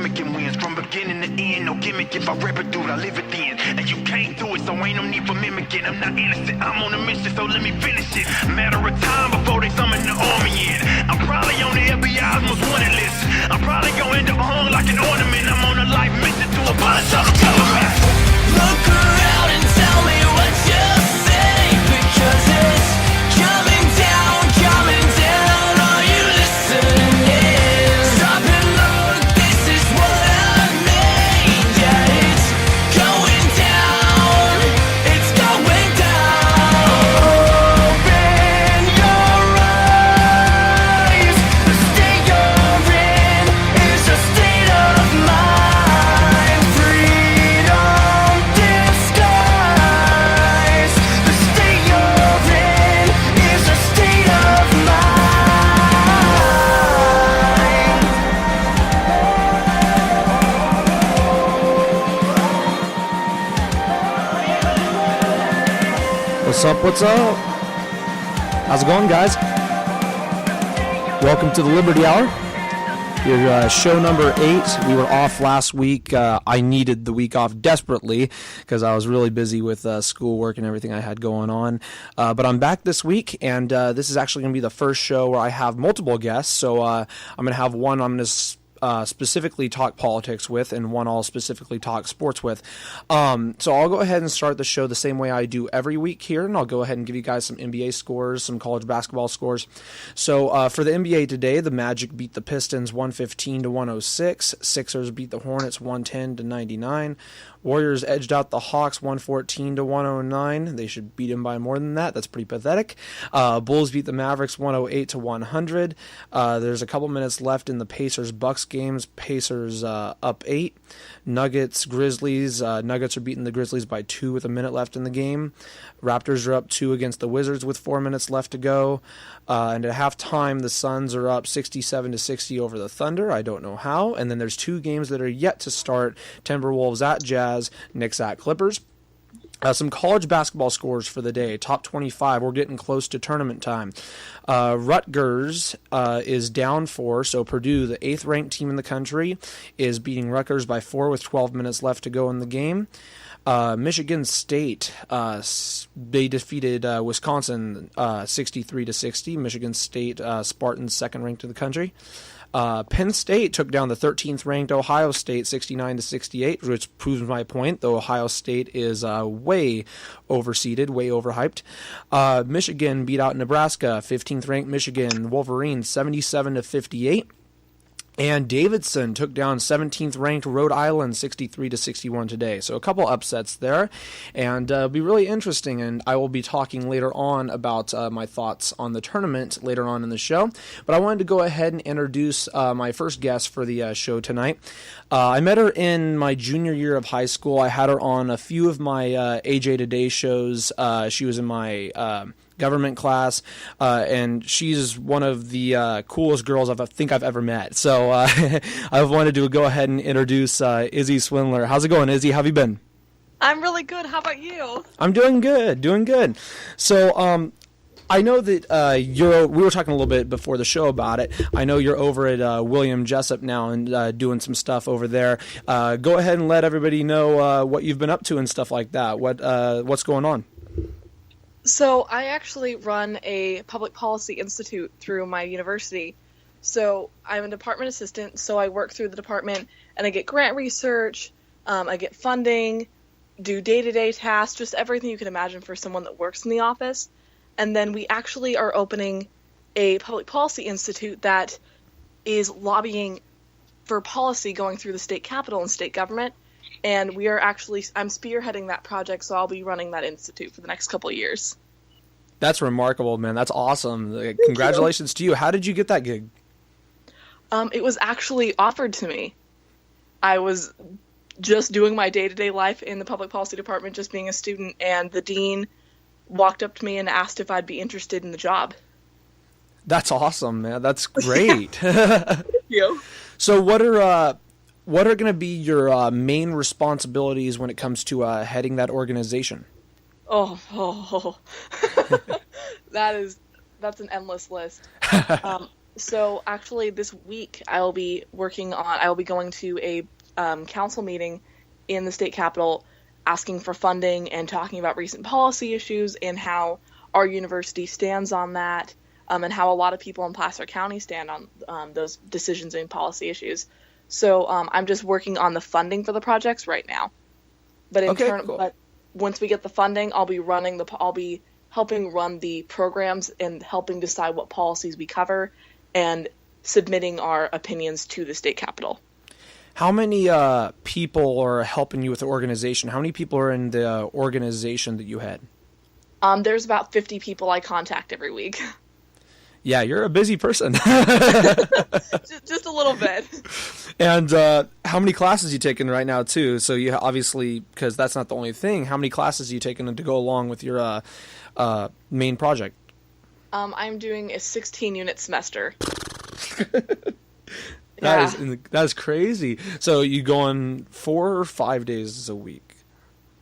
mimicking wins. From beginning to end, no gimmick. If I rap it, dude, I live it then. And you can't do it, so ain't no need for mimicking. I'm not innocent, I'm on a mission, so let me finish it. Matter of time before they summon the army in. I'm probably on the FBI's most wanted list. I'm probably gonna end up hung like an ornament. I'm on a life mission to abolish all the government. Look around and tell me what you think, because it's coming down, are you listening? Stop and look, this is what I mean. Yeah, it's going down, it's going down. Open your eyes, the state you're in is a state of mind. Freedom disguise, the state you're in is a state of mind. What's up? How's it going, guys? Welcome to the Liberty Hour. Your show number 8. We were off last week. I needed the week off desperately because I was really busy with schoolwork and everything I had going on. But I'm back this week, and this is actually going to be the first show where I have multiple guests. So I'm going to have one I'm going to specifically talk politics with, and one I'll specifically talk sports with. So I'll go ahead and start the show the same way I do every week here, and I'll go ahead and give you guys some NBA scores, some college basketball scores. So for the NBA today, the Magic beat the Pistons 115-106. Sixers beat the Hornets 110-99. Warriors edged out the Hawks 114-109. They should beat them by more than that. That's pretty pathetic. Bulls beat the Mavericks 108-100. There's a couple minutes left in the Pacers-Bucks games. Pacers up 8. Nuggets, Grizzlies. Nuggets are beating the Grizzlies by 2 with a minute left in the game. Raptors are up 2 against the Wizards with 4 minutes left to go. And at halftime, the Suns are up 67-60 over the Thunder. I don't know how. And then there's 2 games that are yet to start. Timberwolves at Jazz, Knicks at Clippers. Some college basketball scores for the day. Top 25. We're getting close to tournament time. Rutgers is down 4, so Purdue, the 8th ranked team in the country, is beating Rutgers by 4 with 12 minutes left to go in the game. Michigan State, they defeated Wisconsin 63-60. Michigan State, Spartans, 2nd ranked in the country. Penn State took down the 13th ranked Ohio State 69-68, which proves my point, though Ohio State is way overseeded, way overhyped. Michigan beat out Nebraska, 15th ranked Michigan Wolverines 77-58. And Davidson took down 17th ranked Rhode Island 63-61 today. So a couple upsets there, and it'll be really interesting. And I will be talking later on about my thoughts on the tournament later on in the show. But I wanted to go ahead and introduce my first guest for the show tonight. I met her in my junior year of high school. I had her on a few of my AJ Today shows. She was in my government class, and she's one of the coolest girls I think I've ever met. So I wanted to go ahead and introduce Izzy Swindler. How's it going, Izzy? How have you been? I'm really good. How about you? I'm doing good. So I know that we were talking a little bit before the show about it. I know you're over at William Jessup now and doing some stuff over there. Go ahead and let everybody know what you've been up to and stuff like that. What's going on? So I actually run a public policy institute through my university. So I'm a department assistant, so I work through the department and I get grant research, I get funding, do day-to-day tasks, just everything you can imagine for someone that works in the office. And then we actually are opening a public policy institute that is lobbying for policy going through the state capitol and state government. And I'm spearheading that project, so I'll be running that institute for the next couple of years. That's remarkable, man. That's awesome. Congratulations to you. How did you get that gig? It was actually offered to me. I was just doing my day-to-day life in the public policy department, just being a student, and the dean walked up to me and asked if I'd be interested in the job. That's awesome, man. That's great. Thank you. So what are going to be your main responsibilities when it comes to heading that organization? Oh. That's an endless list. So actually, this week I will be going to a council meeting in the state capitol, asking for funding and talking about recent policy issues and how our university stands on that, and how a lot of people in Placer County stand on those decisions and policy issues. So I'm just working on the funding for the projects right now. But Cool. but once we get the funding, I'll be helping run the programs and helping decide what policies we cover and submitting our opinions to the state capitol. How many people are helping you with the organization? How many people are in the organization that you had? There's about 50 people I contact every week. Yeah, you're a busy person. just a little bit. And how many classes are you taking right now, too? So you obviously, because that's not the only thing, how many classes are you taking to go along with your main project? I'm doing a 16-unit semester. That is crazy. So you going 4 or 5 days a week?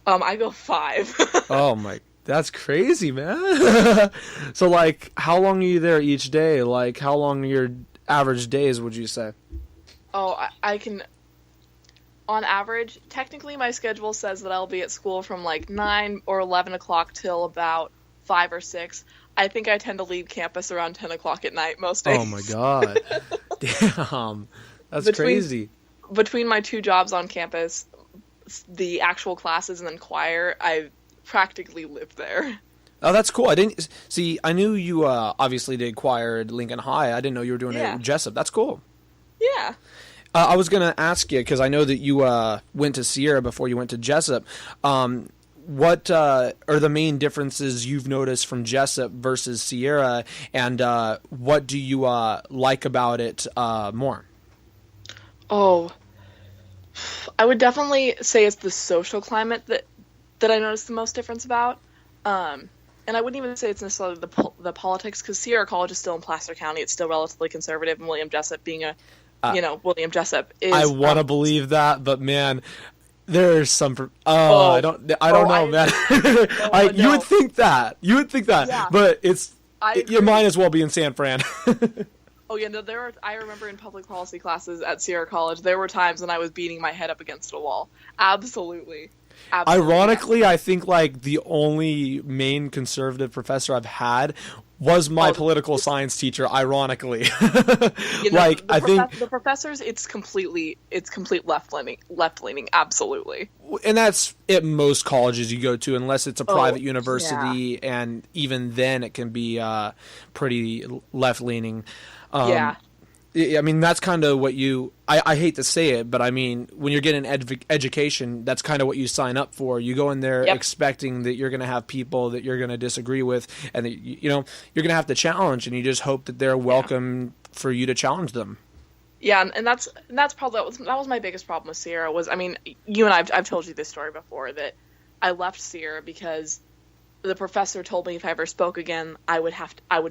I go 5. Oh my, that's crazy, man. So like, how long are you there each day? Like, how long are your average days, would you say? Oh, I can. On average, technically, my schedule says that I'll be at school from like 9 or 11 o'clock till about 5 or 6. I think I tend to leave campus around 10 o'clock at night most days. Oh my god. Damn. That's crazy. Between my 2 jobs on campus, the actual classes and then choir, I practically live there. Oh, that's cool. I didn't see. I knew you obviously did choir at Lincoln High. I didn't know you were doing it at Jessup. That's cool. Yeah. I was gonna ask you because I know that you went to Sierra before you went to Jessup. What are the main differences you've noticed from Jessup versus Sierra, and what do you like about it more? Oh, I would definitely say it's the social climate that I noticed the most difference about. And I wouldn't even say it's necessarily the politics, because Sierra College is still in Placer County. It's still relatively conservative, and William Jessup being William Jessup is. I want to believe that, but man, there's some. I don't know, man. No. You would think that. Yeah. But you might as well be in San Fran. Oh yeah, no. I remember in public policy classes at Sierra College, there were times when I was beating my head up against a wall. Absolutely. Ironically, I think like the only main conservative professor I've had was my political science teacher. Ironically, like I think the professors, it's complete left leaning. Absolutely. And that's at most colleges you go to, unless it's a private university, and even then it can be pretty left leaning. Yeah. I mean, that's kind of what I hate to say it, but I mean, when you're getting education, that's kind of what you sign up for. You go in there expecting that you're going to have people that you're going to disagree with, and that, you're going to have to challenge, and you just hope that they're welcome for you to challenge them. Yeah, and that's probably that was my biggest problem with Sierra. Was, I mean, you and I've told you this story before, that I left Sierra because the professor told me if I ever spoke again, I would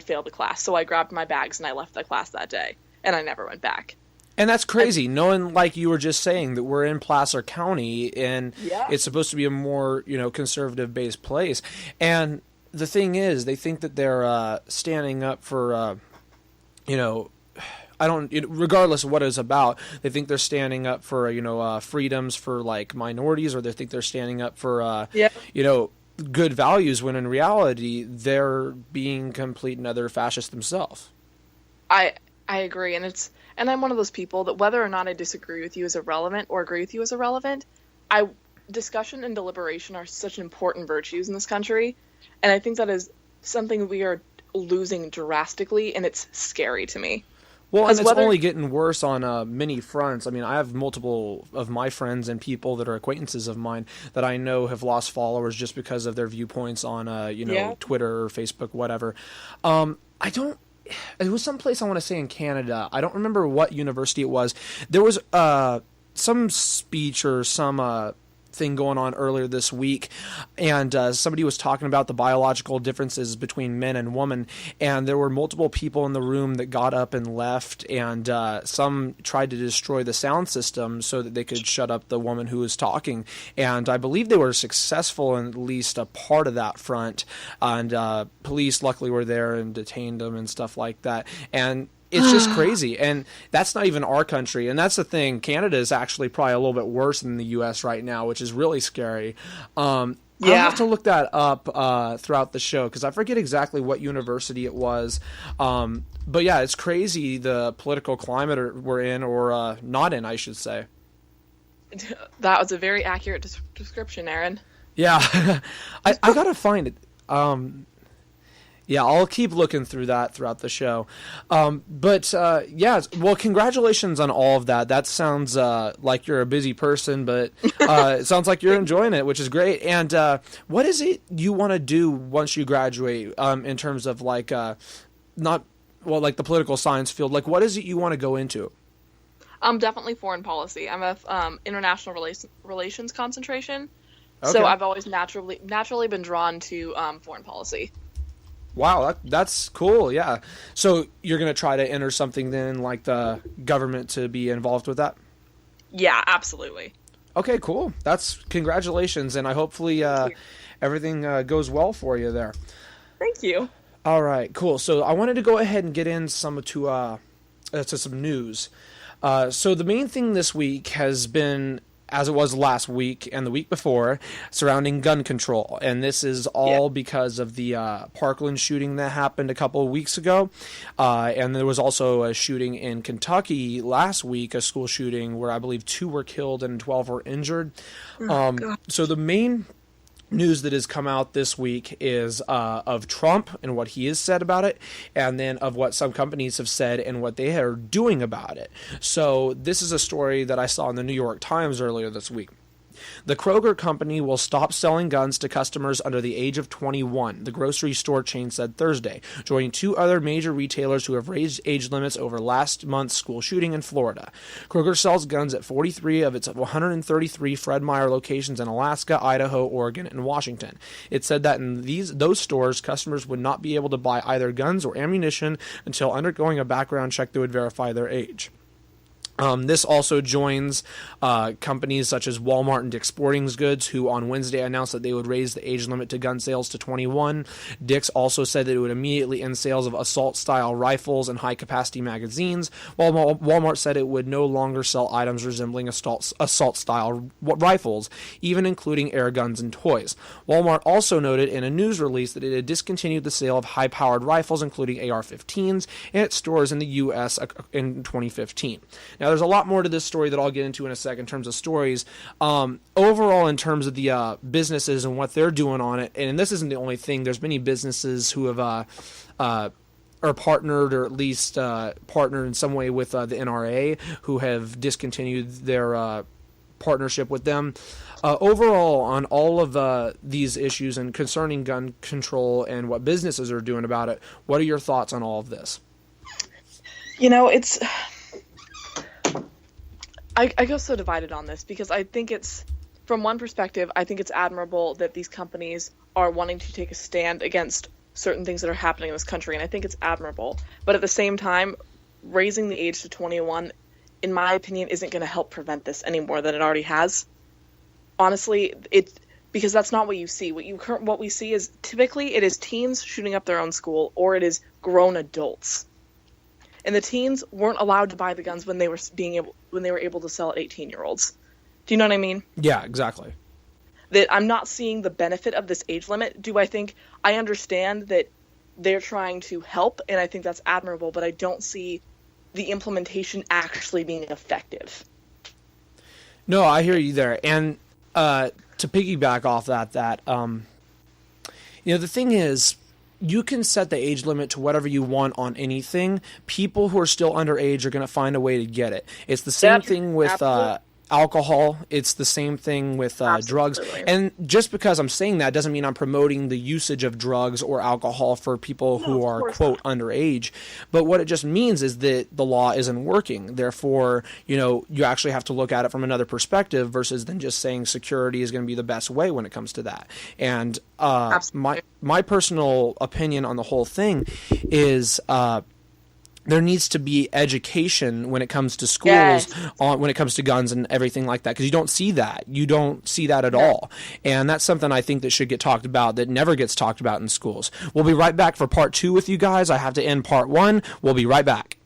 fail the class. So I grabbed my bags and I left the class that day. And I never went back. And that's crazy, knowing, like you were just saying, that we're in Placer County, and it's supposed to be a more, conservative-based place. And the thing is, they think that they're standing up for, regardless of what it's about, they think they're standing up for, freedoms for, like, minorities, or they think they're standing up for, good values, when in reality, they're being complete and utter fascists themselves. I agree, and I'm one of those people that whether or not I disagree with you is irrelevant or agree with you is irrelevant. Discussion and deliberation are such important virtues in this country, and I think that is something we are losing drastically, and it's scary to me. Well, and it's only getting worse on many fronts. I mean, I have multiple of my friends and people that are acquaintances of mine that I know have lost followers just because of their viewpoints on, Twitter or Facebook, whatever. It was someplace I want to say in Canada. I don't remember what university it was. There was some speech or some thing going on earlier this week, and somebody was talking about the biological differences between men and women, and there were multiple people in the room that got up and left, and some tried to destroy the sound system so that they could shut up the woman who was talking, and I believe they were successful in at least a part of that front, and police luckily were there and detained them and stuff like that. And it's just crazy. And that's not even our country. And that's the thing. Canada is actually probably a little bit worse than the U.S. right now, which is really scary. I'll have to look that up throughout the show because I forget exactly what university it was. But yeah, it's crazy the political climate we're in, or not in, I should say. That was a very accurate description, Aaron. Yeah, I gotta find it. Yeah, I'll keep looking through that throughout the show. Yeah, well, congratulations on all of that. That sounds like you're a busy person, but it sounds like you're enjoying it, which is great. And what is it you want to do once you graduate in terms of like the political science field? Like, what is it you want to go into? Definitely foreign policy. I'm a international relations concentration, Okay. so I've always naturally been drawn to foreign policy. Wow, that's cool. Yeah. So you're going to try to enter something then, like the government, to be involved with that? Yeah, absolutely. Okay, cool. That's congratulations, and I hopefully everything goes well for you there. Thank you. All right, cool. So I wanted to go ahead and get in to some news. So the main thing this week has been, as it was last week and the week before, surrounding gun control. And this is all because of the Parkland shooting that happened a couple of weeks ago. And there was also a shooting in Kentucky last week, a school shooting where I believe 2 were killed and 12 were injured. So the main news that has come out this week is of Trump and what he has said about it, and then of what some companies have said and what they are doing about it. So this is a story that I saw in the New York Times earlier this week. The Kroger company will stop selling guns to customers under the age of 21, the grocery store chain said Thursday, joining 2 other major retailers who have raised age limits over last month's school shooting in Florida. Kroger sells guns at 43 of its 133 Fred Meyer locations in Alaska, Idaho, Oregon, and Washington. It said that in those stores, customers would not be able to buy either guns or ammunition until undergoing a background check that would verify their age. This also joins companies such as Walmart and Dick's Sporting Goods, who on Wednesday announced that they would raise the age limit to gun sales to 21. Dick's also said that it would immediately end sales of assault-style rifles and high-capacity magazines, while Walmart said it would no longer sell items resembling assault-style rifles, even including air guns and toys. Walmart also noted in a news release that it had discontinued the sale of high-powered rifles, including AR-15s, in its stores in the U.S. in 2015. Now, there's a lot more to this story that I'll get into in a second in terms of stories. Overall, in terms of the businesses and what they're doing on it, and this isn't the only thing, there's many businesses who have are partnered, or at least partnered in some way with the NRA, who have discontinued their partnership with them. Overall, on all of these issues and concerning gun control and what businesses are doing about it, what are your thoughts on all of this? It's... I go so divided on this because I think it's, from one perspective, I think it's admirable that these companies are wanting to take a stand against certain things that are happening in this country, and I think it's admirable. But at the same time, raising the age to 21, in my opinion, isn't going to help prevent this any more than it already has. Honestly, because that's not what you see. What we see is typically it is teens shooting up their own school, or it is grown adults. And the teens weren't allowed to buy the guns when they were able to sell at 18-year-olds. Do you know what I mean? Yeah, exactly. That I'm not seeing the benefit of this age limit. I understand that they're trying to help, and I think that's admirable, but I don't see the implementation actually being effective. No, I hear you there. And to piggyback off that the thing is, you can set the age limit to whatever you want on anything. People who are still underage are going to find a way to get it. It's the same thing with alcohol. It's the same thing with drugs. And just because I'm saying that doesn't mean I'm promoting the usage of drugs or alcohol for people who are, quote, underage. But what it just means is that the law isn't working. Therefore, you actually have to look at it from another perspective versus than just saying security is going to be the best way when it comes to that. And my personal opinion on the whole thing is there needs to be education when it comes to schools, when it comes to guns and everything like that, because you don't see that. You don't see that at all. And that's something I think that should get talked about that never gets talked about in schools. We'll be right back for part 2 with you guys. I have to end part 1. We'll be right back.